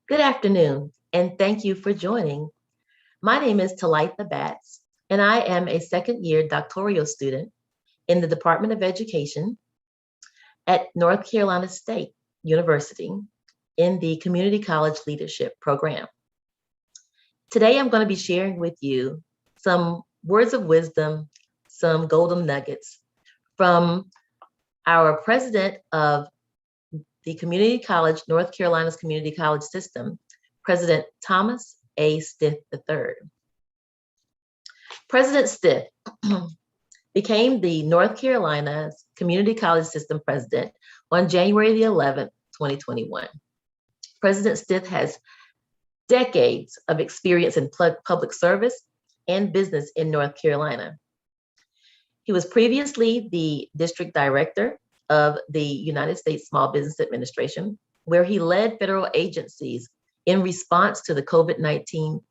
Good afternoon, and thank you for joining. My name is Talitha Batts, and I am a second year doctoral student in the Department of Education at North Carolina State University in the Community College Leadership Program. Today, I'm going to be sharing with you some words of wisdom, some golden nuggets from our president of the Community College, North Carolina's Community College System, President Thomas A. Stith III. President Stith became the North Carolina's Community College System president on January the 11th, 2021. President Stith has decades of experience in public service and business in North Carolina. He was previously the district director of the United States Small Business Administration, where he led federal agencies in response to the COVID-19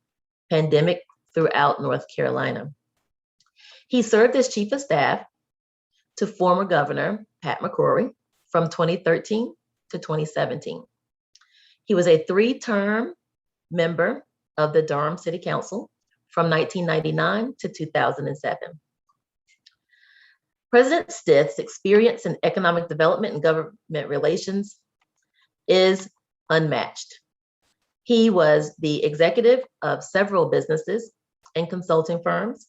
pandemic throughout North Carolina. He served as chief of staff to former Governor Pat McCrory from 2013 to 2017. He was a three-term member of the Durham City Council from 1999 to 2007. President Stith's experience in economic development and government relations is unmatched. He was the executive of several businesses and consulting firms.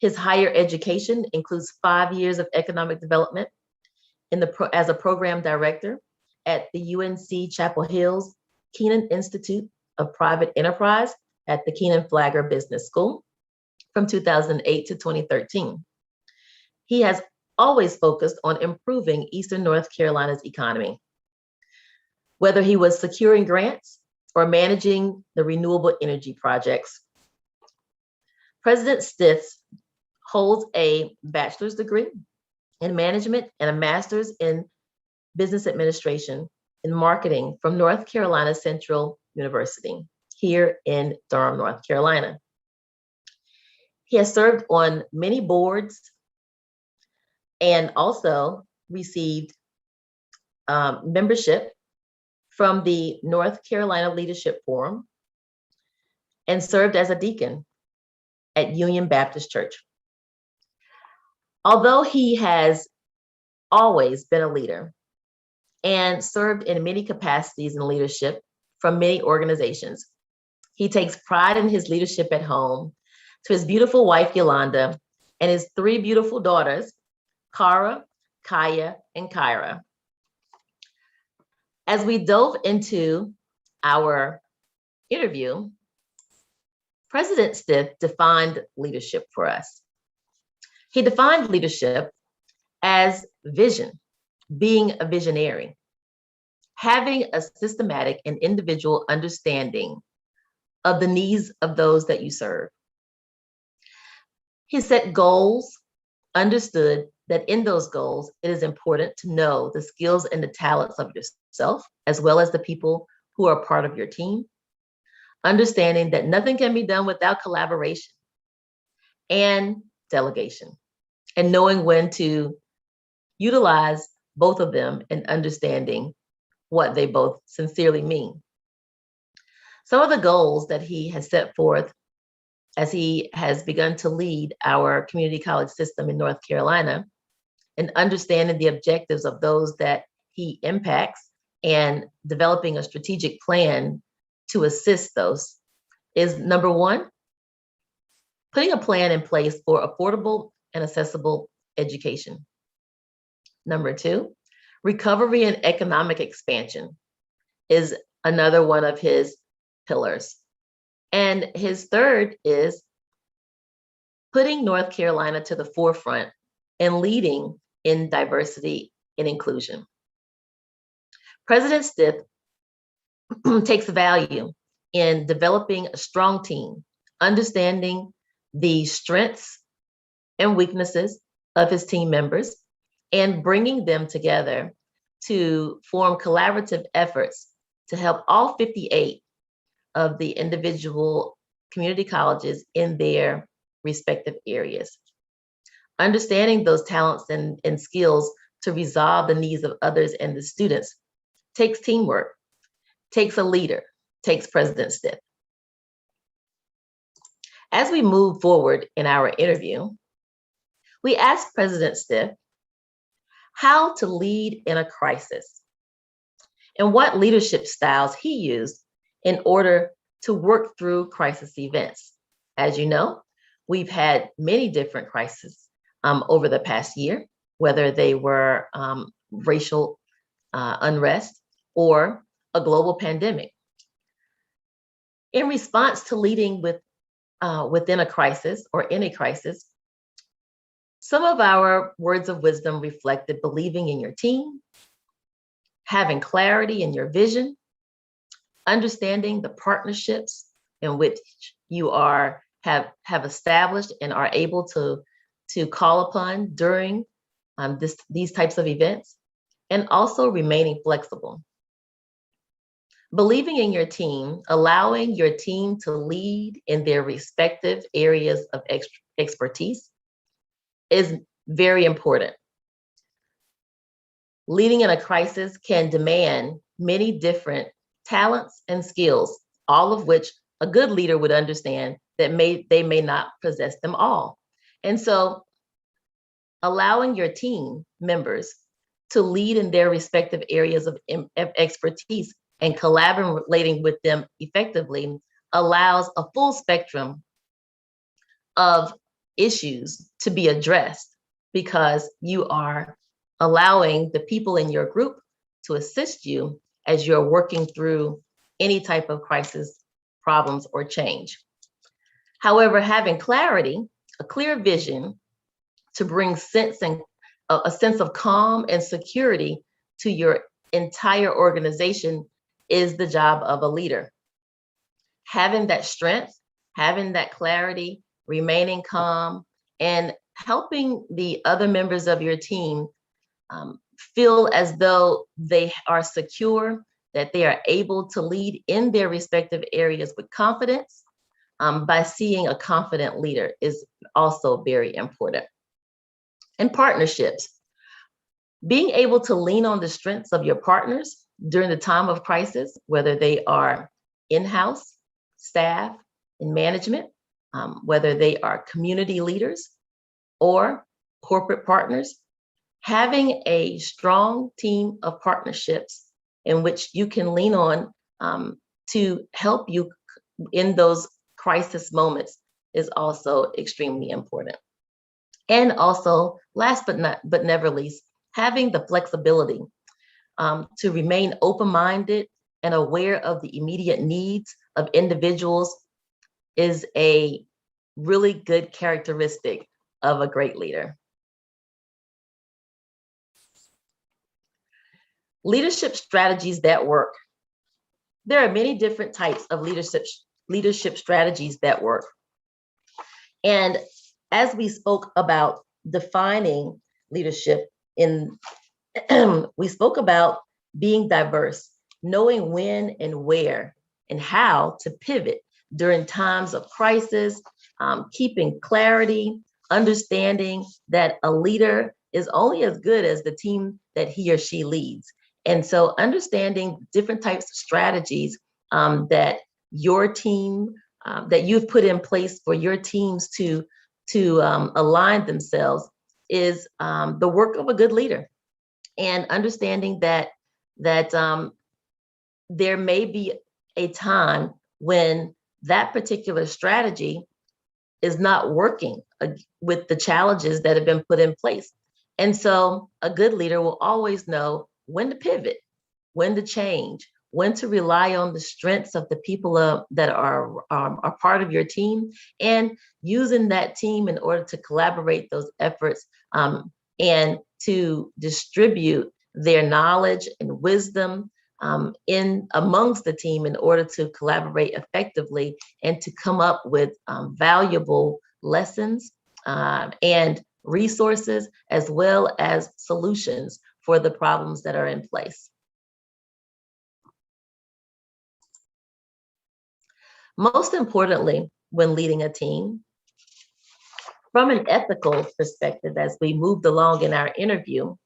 His higher education includes 5 years of economic development as a program director at the UNC Chapel Hill's Keenan Institute of Private Enterprise at the Keenan Flagler Business School from 2008 to 2013. He has always focused on improving Eastern North Carolina's economy. Whether he was securing grants or managing the renewable energy projects, President Stith holds a bachelor's degree in management and a master's in business administration and marketing from North Carolina Central University here in Durham, North Carolina. He has served on many boards and also received membership from the North Carolina Leadership Forum and served as a deacon at Union Baptist Church. Although he has always been a leader and served in many capacities in leadership from many organizations, he takes pride in his leadership at home, to his beautiful wife, Yolanda, and his three beautiful daughters, Cara, Kaya, and Kyra. As we dove into our interview, President Stith defined leadership for us. He defined leadership as vision, being a visionary, having a systematic and individual understanding of the needs of those that you serve. He set goals, understood that in those goals, it is important to know the skills and the talents of yourself, as well as the people who are part of your team, understanding that nothing can be done without collaboration and delegation, and knowing when to utilize both of them and understanding what they both sincerely mean. Some of the goals that he has set forth as he has begun to lead our community college system in North Carolina and understanding the objectives of those that he impacts and developing a strategic plan to assist those is number one, putting a plan in place for affordable and accessible education. Number two, recovery and economic expansion is another one of his pillars. And his third is putting North Carolina to the forefront and leading in diversity and inclusion. President Stith takes value in developing a strong team, understanding the strengths and weaknesses of his team members, and bringing them together to form collaborative efforts to help all 58 of the individual community colleges in their respective areas. Understanding those talents and skills to resolve the needs of others and the students takes teamwork, takes a leader, takes President Stith. As we move forward in our interview, we asked President Stith how to lead in a crisis and what leadership styles he used in order to work through crisis events. As you know, we've had many different crises over the past year, whether they were racial unrest or a global pandemic. In response to leading within a crisis or in a crisis, some of our words of wisdom reflected believing in your team, having clarity in your vision, understanding the partnerships in which you have established and are able to call upon during these types of events, and also remaining flexible. Believing in your team, allowing your team to lead in their respective areas of expertise is very important. Leading in a crisis can demand many different talents and skills, all of which a good leader would understand that they may not possess them all. And so allowing your team members to lead in their respective areas of expertise and collaborating with them effectively allows a full spectrum of issues to be addressed, because you are allowing the people in your group to assist you as you're working through any type of crisis, problems, or change. However, having clarity, a clear vision to bring a sense of calm and security to your entire organization is the job of a leader. Having that strength, having that clarity, remaining calm, and helping the other members of your team feel as though they are secure, that they are able to lead in their respective areas with confidence, by seeing a confident leader is also very important. And partnerships. Being able to lean on the strengths of your partners during the time of crisis, whether they are in-house staff and management, whether they are community leaders or corporate partners, having a strong team of partnerships in which you can lean on to help you in those crisis moments is also extremely important. And also, last but never least, having the flexibility to remain open-minded and aware of the immediate needs of individuals is a really good characteristic of a great leader. Leadership strategies that work. There are many different types of leadership strategies that work. And as we spoke about defining leadership, we spoke about being diverse, knowing when and where and how to pivot during times of crisis, keeping clarity, understanding that a leader is only as good as the team that he or she leads. And so understanding different types of strategies that your team, that you've put in place for your teams to align themselves is the work of a good leader. And understanding that there may be a time when that particular strategy is not working with the challenges that have been put in place. And so a good leader will always know when to pivot, when to change, when to rely on the strengths of the people that are part of your team, and using that team in order to collaborate those efforts and to distribute their knowledge and wisdom in amongst the team in order to collaborate effectively and to come up with valuable lessons and resources, as well as solutions for the problems that are in place. Most importantly, when leading a team, from an ethical perspective, as we moved along in our interview,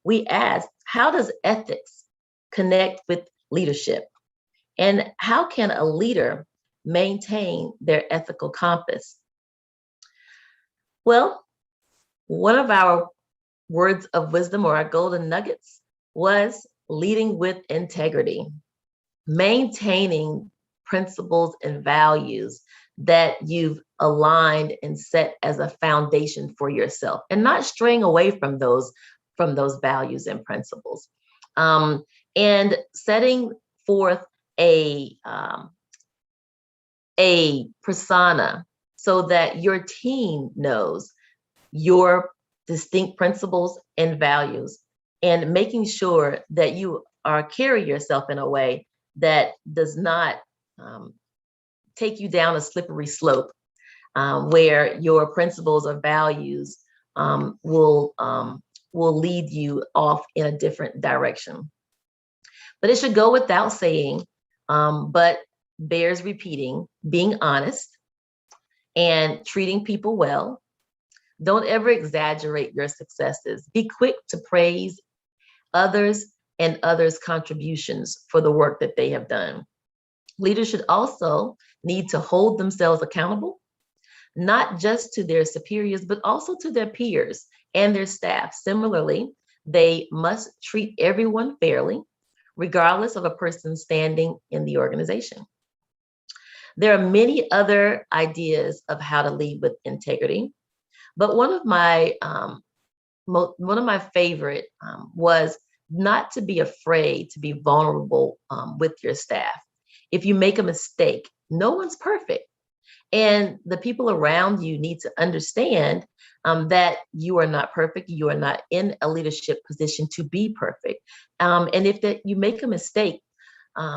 we asked, how does ethics connect with leadership? And how can a leader maintain their ethical compass? Well, one of our words of wisdom or our golden nuggets was leading with integrity, maintaining principles and values that you've aligned and set as a foundation for yourself, and not straying away from those values and principles, um, and setting forth a um, a persona so that your team knows your distinct principles and values, and making sure that you are carry yourself in a way that does not um, take you down a slippery slope, where your principles or values will lead you off in a different direction. But it should go without saying, but bears repeating, being honest and treating people well. Don't ever exaggerate your successes. Be quick to praise others and others' contributions for the work that they have done. Leaders should also need to hold themselves accountable, not just to their superiors, but also to their peers and their staff. Similarly, they must treat everyone fairly, regardless of a person's standing in the organization. There are many other ideas of how to lead with integrity, but one of my favorite was not to be afraid to be vulnerable with your staff. If you make a mistake, no one's perfect. And the people around you need to understand that you are not perfect. You are not in a leadership position to be perfect. And if that you make a mistake,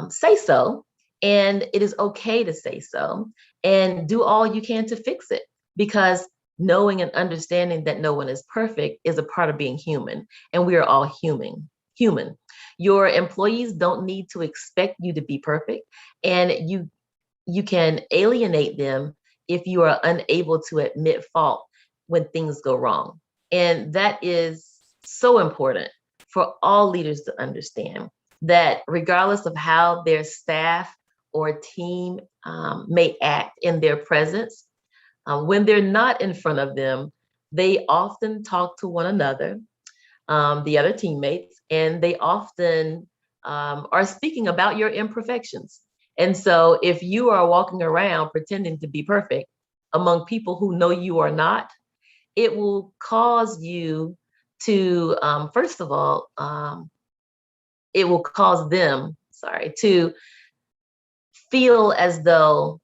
say so. And it is okay to say so. And do all you can to fix it. Because knowing and understanding that no one is perfect is a part of being human. And we are all human. Your employees don't need to expect you to be perfect. And you can alienate them if you are unable to admit fault when things go wrong. And that is so important for all leaders to understand, that regardless of how their staff or team may act in their presence, when they're not in front of them, they often talk to one another, the other teammates, and they often are speaking about your imperfections. And so if you are walking around pretending to be perfect among people who know you are not, it will cause you to, first of all, it will cause them, to feel as though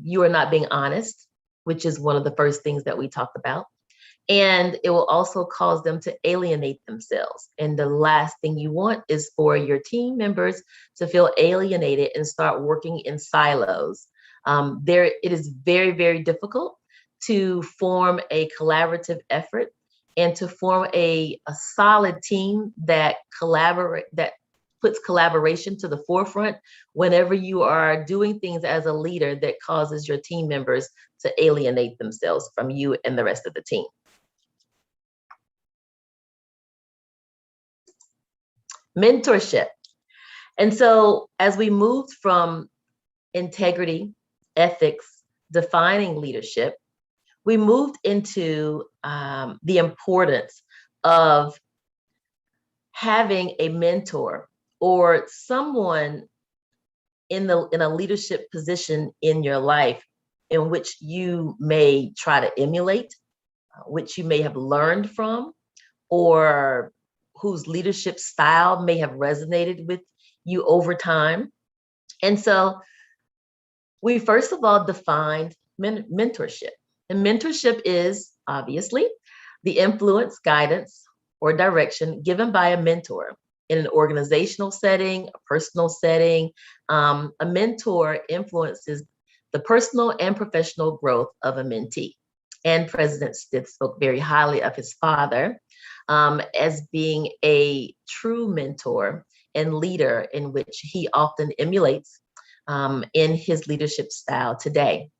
you are not being honest, which is one of the first things that we talked about. And it will also cause them to alienate themselves. And the last thing you want is for your team members to feel alienated and start working in silos. It is very, very difficult to form a collaborative effort and to form a solid team that puts collaboration to the forefront whenever you are doing things as a leader that causes your team members to alienate themselves from you and the rest of the team. Mentorship. And so as we moved from integrity, ethics, defining leadership, we moved into the importance of having a mentor or someone in a leadership position in your life in which you may try to emulate, which you may have learned from, or whose leadership style may have resonated with you over time. And so we first of all defined mentorship. And mentorship is obviously the influence, guidance, or direction given by a mentor in an organizational setting, a personal setting. A mentor influences the personal and professional growth of a mentee. And President Stith spoke very highly of his father as being a true mentor and leader in which he often emulates in his leadership style today.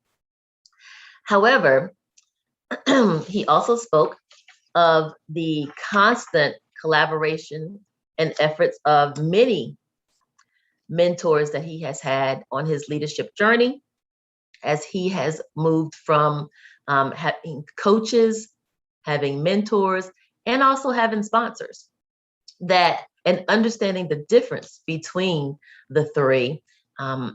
However, he also spoke of the constant collaboration and efforts of many mentors that he has had on his leadership journey, as he has moved from having coaches, having mentors, and also having sponsors, that and understanding the difference between the three,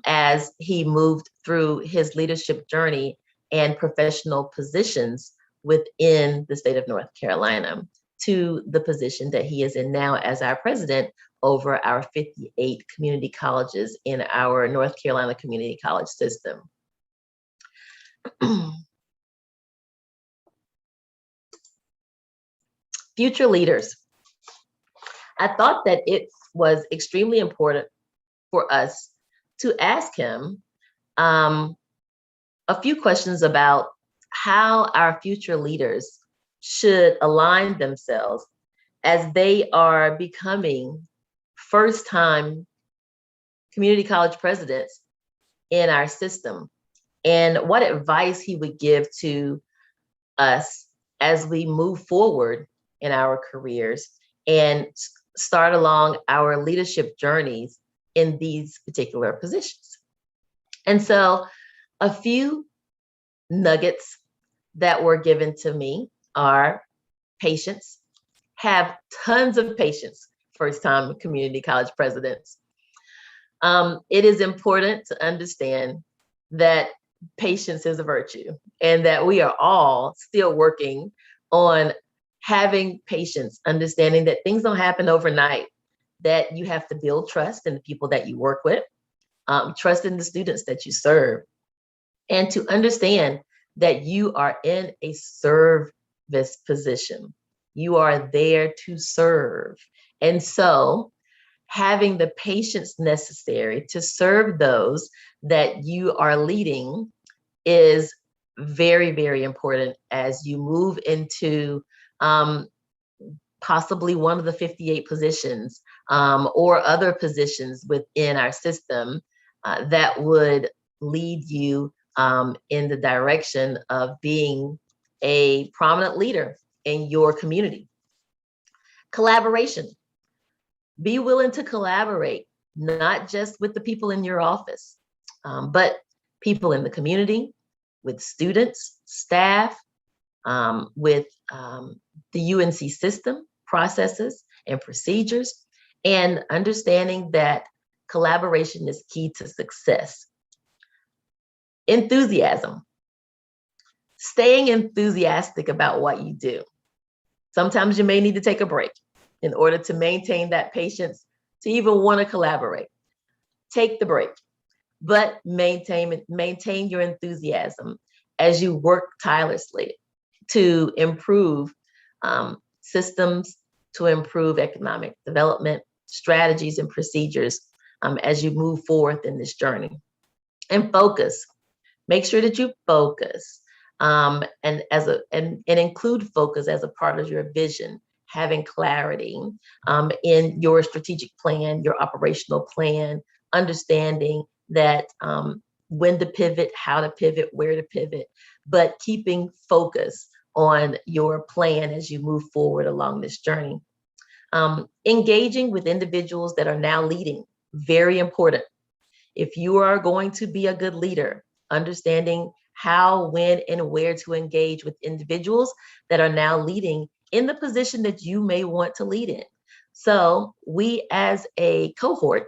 as he moved through his leadership journey and professional positions within the state of North Carolina to the position that he is in now as our president over our 58 community colleges in our North Carolina community college system. Future leaders. I thought that it was extremely important for us to ask him a few questions about how our future leaders should align themselves as they are becoming first-time community college presidents in our system, and what advice he would give to us as we move forward in our careers and start along our leadership journeys in these particular positions. And so a few nuggets that were given to me are patience. Have tons of patience, first-time community college presidents. It is important to understand that patience is a virtue and that we are all still working on having patience, understanding that things don't happen overnight, that you have to build trust in the people that you work with, trust in the students that you serve, and to understand that you are in a service position. You are there to serve. And so having the patience necessary to serve those that you are leading is very, very important as you move into possibly one of the 58 positions or other positions within our system that would lead you in the direction of being a prominent leader in your community. Collaboration. Be willing to collaborate, not just with the people in your office, but people in the community, with students, staff, with the UNC system, processes and procedures, and understanding that collaboration is key to success. Enthusiasm. Staying enthusiastic about what you do. Sometimes you may need to take a break in order to maintain that patience to even want to collaborate. Take the break, but maintain your enthusiasm as you work tirelessly to improve systems, to improve economic development, strategies and procedures as you move forth in this journey. And focus. Make sure that you focus and include focus as a part of your vision, having clarity in your strategic plan, your operational plan, understanding that when to pivot, how to pivot, where to pivot, but keeping focus on your plan as you move forward along this journey. Engaging with individuals that are now leading, very important. If you are going to be a good leader, understanding how, when, and where to engage with individuals that are now leading in the position that you may want to lead in. So we as a cohort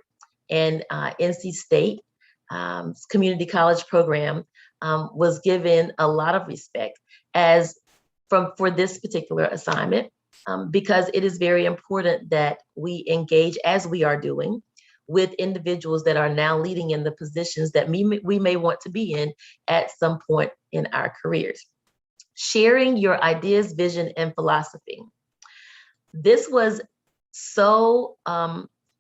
in NC State Community College program was given a lot of respect for this particular assignment because it is very important that we engage, as we are doing, with individuals that are now leading in the positions that we may want to be in at some point in our careers. Sharing your ideas, vision, and philosophy. This was so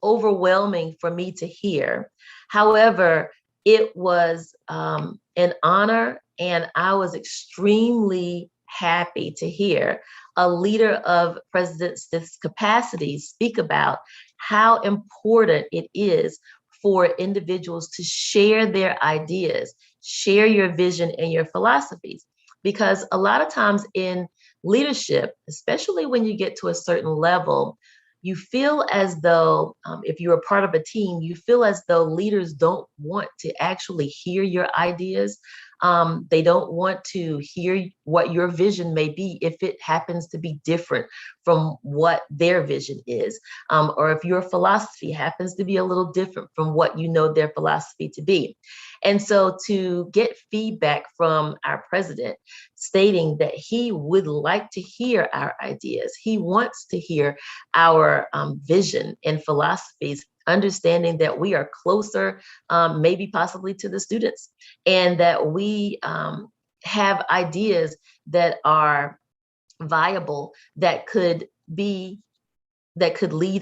overwhelming for me to hear. However, it was an honor, and I was extremely happy to hear a leader of President Stith's capacity speak about how important it is for individuals to share their ideas, share your vision and your philosophies. Because a lot of times in leadership, especially when you get to a certain level, you feel as though, if you're a part of a team, you feel as though leaders don't want to actually hear your ideas. They don't want to hear what your vision may be if it happens to be different from what their vision is, or if your philosophy happens to be a little different from what you know their philosophy to be. And so to get feedback from our president stating that he would like to hear our ideas, he wants to hear our vision and philosophies, understanding that we are closer, maybe possibly to the students, and that we have ideas that are viable, that could lead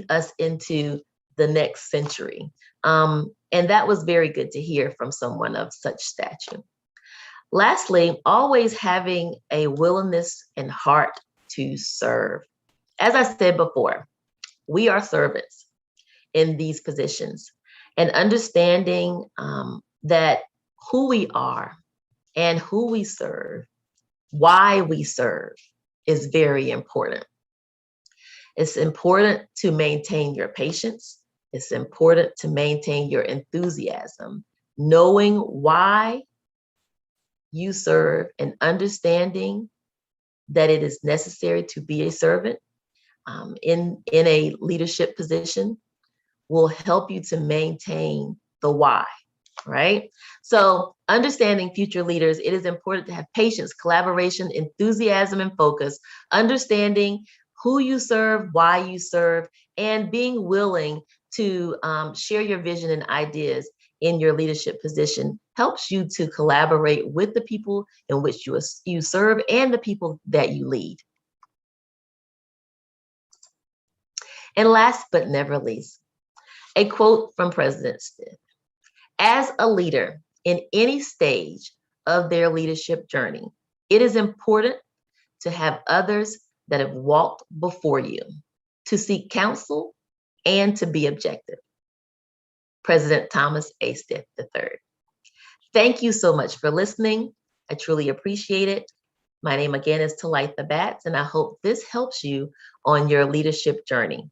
us into the next century. And that was very good to hear from someone of such stature. Lastly, always having a willingness and heart to serve. As I said before, we are servants in these positions, and understanding that who we are and who we serve, why we serve, is very important. It's important to maintain your patience. It's important to maintain your enthusiasm, knowing why you serve and understanding that it is necessary to be a servant in a leadership position will help you to maintain the why, right? So understanding future leaders, it is important to have patience, collaboration, enthusiasm, and focus, understanding who you serve, why you serve, and being willing to share your vision and ideas in your leadership position helps you to collaborate with the people in which you serve and the people that you lead. And last but never least, a quote from President Stith: "As a leader in any stage of their leadership journey, it is important to have others that have walked before you, to seek counsel and to be objective." President Thomas A. Stith III. Thank you so much for listening. I truly appreciate it. My name again is Talitha Batts, and I hope this helps you on your leadership journey.